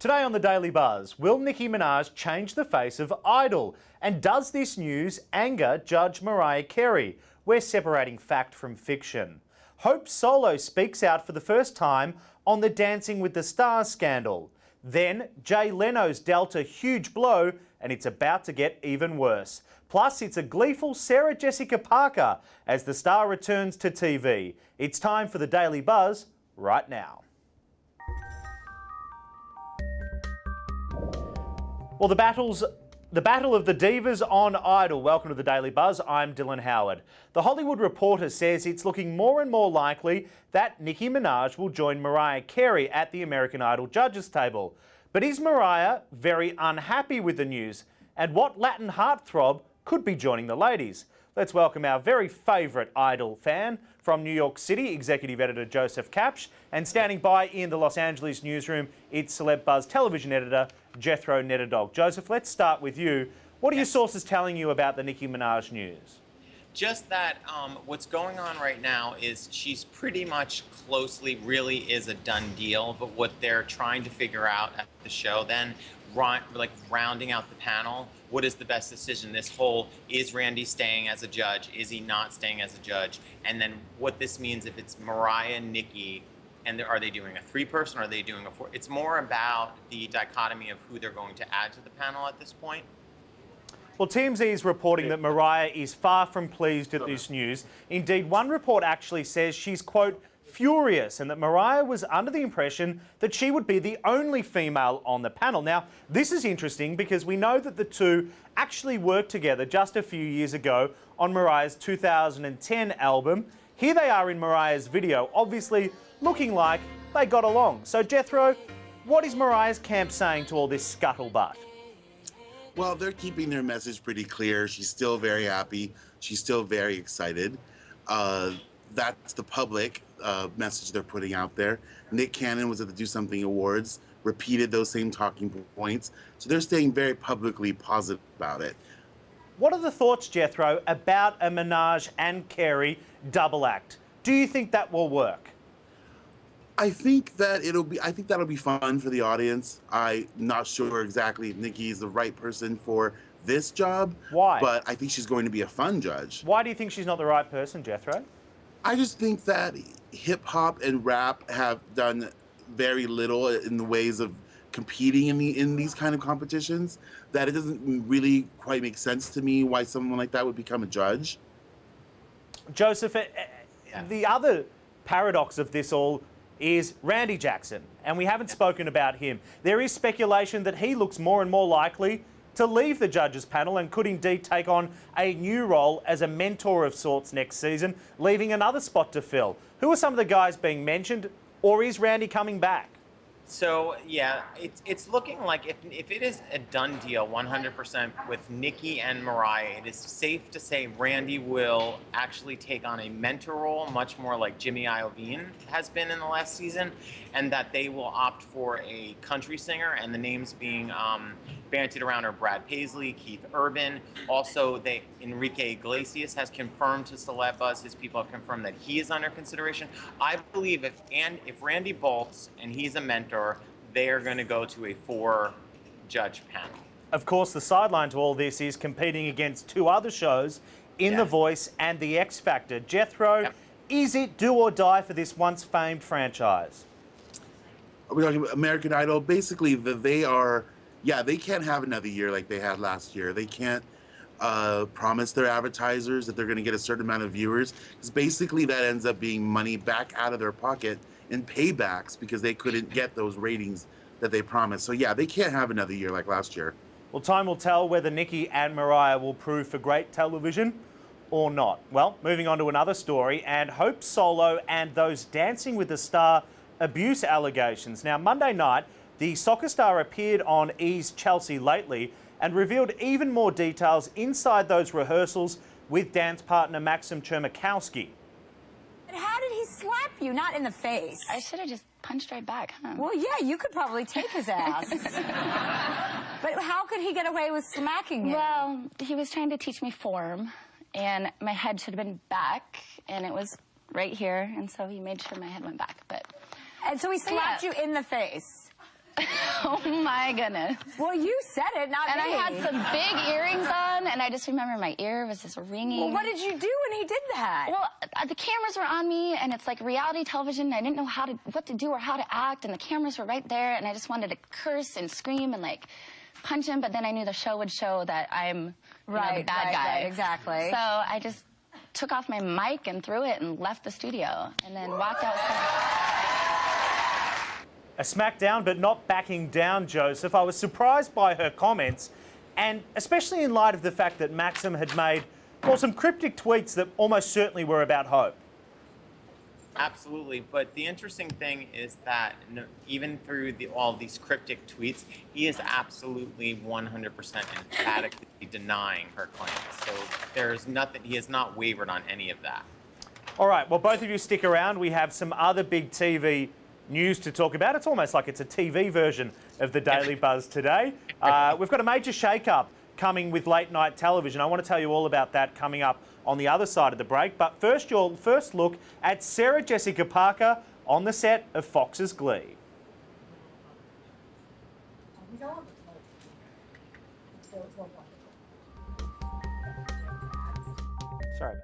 Today on the Daily Buzz, will Nicki Minaj change the face of Idol? And does this news anger Judge Mariah Carey? We're separating fact from fiction. Hope Solo speaks out for the first time on the Dancing with the Stars scandal. Then Jay Leno's dealt a huge blow and it's about to get even worse. Plus, it's a gleeful Sarah Jessica Parker as the star returns to TV. It's time for the Daily Buzz right now. Well, the battle of the divas on Idol. Welcome to the Daily Buzz. I'm Dylan Howard. The Hollywood Reporter says it's looking more and more likely that Nicki Minaj will join Mariah Carey at the American Idol judges table. But is Mariah very unhappy with the news? And what Latin heartthrob could be joining the ladies? Let's welcome our very favourite Idol fan from New York City, Executive Editor Joseph Kapsch, and standing by in the Los Angeles newsroom, it's CELEBUZZ television editor Jethro Netterdog. Joseph, let's start with you. What are your sources telling you about the Nicki Minaj news? Just that what's going on right now is she's pretty much really is a done deal, but what they're trying to figure out at the show then, rounding out the panel, what is the best decision? This whole, is Randy staying as a judge? Is he not staying as a judge? And then what this means if it's Mariah and Nicki, and are they doing a three-person or are they doing a four? It's more about the dichotomy of who they're going to add to the panel at this point. Well, TMZ is reporting that Mariah is far from pleased at this news. Indeed, one report actually says she's, quote, furious, and that Mariah was under the impression that she would be the only female on the panel. Now, this is interesting because we know that the two actually worked together just a few years ago on Mariah's 2010 album. Here they are in Mariah's video, obviously looking like they got along. So, Jethro, what is Mariah's camp saying to all this scuttlebutt? Well, they're keeping their message pretty clear. She's still very happy. She's still very excited. That's the public message they're putting out there. Nick Cannon was at the Do Something Awards, repeated those same talking points. So they're staying very publicly positive about it. What are the thoughts, Jethro, about a Minaj and Carey double act? Do you think that will work? I think that'll be fun for the audience. I'm not sure exactly if Nicki is the right person for this job. Why? But I think she's going to be a fun judge. Why do you think she's not the right person, Jethro? I just think that hip hop and rap have done very little in the ways of competing in these kind of competitions, that it doesn't really quite make sense to me why someone like that would become a judge. Joseph, the other paradox of this all is Randy Jackson, and we haven't spoken about him. There is speculation that he looks more and more likely to leave the judges panel and could indeed take on a new role as a mentor of sorts next season, leaving another spot to fill. Who are some of the guys being mentioned, or is Randy coming back? So, yeah, it's looking like if it is a done deal 100% with Nicki and Mariah, it is safe to say Randy will actually take on a mentor role, much more like Jimmy Iovine has been in the last season, and that they will opt for a country singer, and the names being bandied around are Brad Paisley, Keith Urban. Also, Enrique Iglesias has confirmed to CELEBUZZ, his people have confirmed that he is under consideration. I believe if Randy bolts and he's a mentor, they are going to go to a 4-judge panel. Of course, the sideline to all this is competing against two other shows in The Voice and The X Factor. Jethro, is it do or die for this once famed franchise? We're talking about American Idol. Basically, they can't have another year like they had last year. They can't promise their advertisers that they're going to get a certain amount of viewers, because basically that ends up being money back out of their pocket in paybacks because they couldn't get those ratings that they promised. So yeah, they can't have another year like last year. Well, time will tell whether Nicki and Mariah will prove for great television or not. Well, moving on to another story, and Hope Solo and those Dancing with the Star abuse allegations. Now, Monday night, the soccer star appeared on E's Chelsea Lately and revealed even more details inside those rehearsals with dance partner Maxim Chermakowski. How did he slap you? Not in the face. I should have just punched right back, huh? Well, yeah, you could probably take his ass. But how could he get away with smacking you? Well, he was trying to teach me form, and my head should have been back, and it was right here, and so he made sure my head went back. And so he slapped you in the face? Oh my goodness. Well, you said it, not And me. I had some big earrings on, and I just remember my ear was just ringing. Well, what did you do when he did that? Well, the cameras were on me, and it's like reality television. I didn't know what to do or how to act, and the cameras were right there, and I just wanted to curse and scream and like punch him, but then I knew the show would show that I'm the bad guy. Right, exactly. So I just took off my mic and threw it and left the studio, and then walked outside. A smackdown, but not backing down, Joseph. I was surprised by her comments, and especially in light of the fact that Maxim had made, well, some cryptic tweets that almost certainly were about hope. Absolutely, but the interesting thing is that even through all these cryptic tweets, he is absolutely 100% emphatically denying her claims. So there's nothing, he has not wavered on any of that. All right, well, both of you stick around. We have some other big TV news to talk about. It's almost like it's a TV version of the Daily Buzz today. We've got a major shake-up coming with late night television. I want to tell you all about that coming up on the other side of the break. But first, your first look at Sarah Jessica Parker on the set of Fox's Glee. Sorry.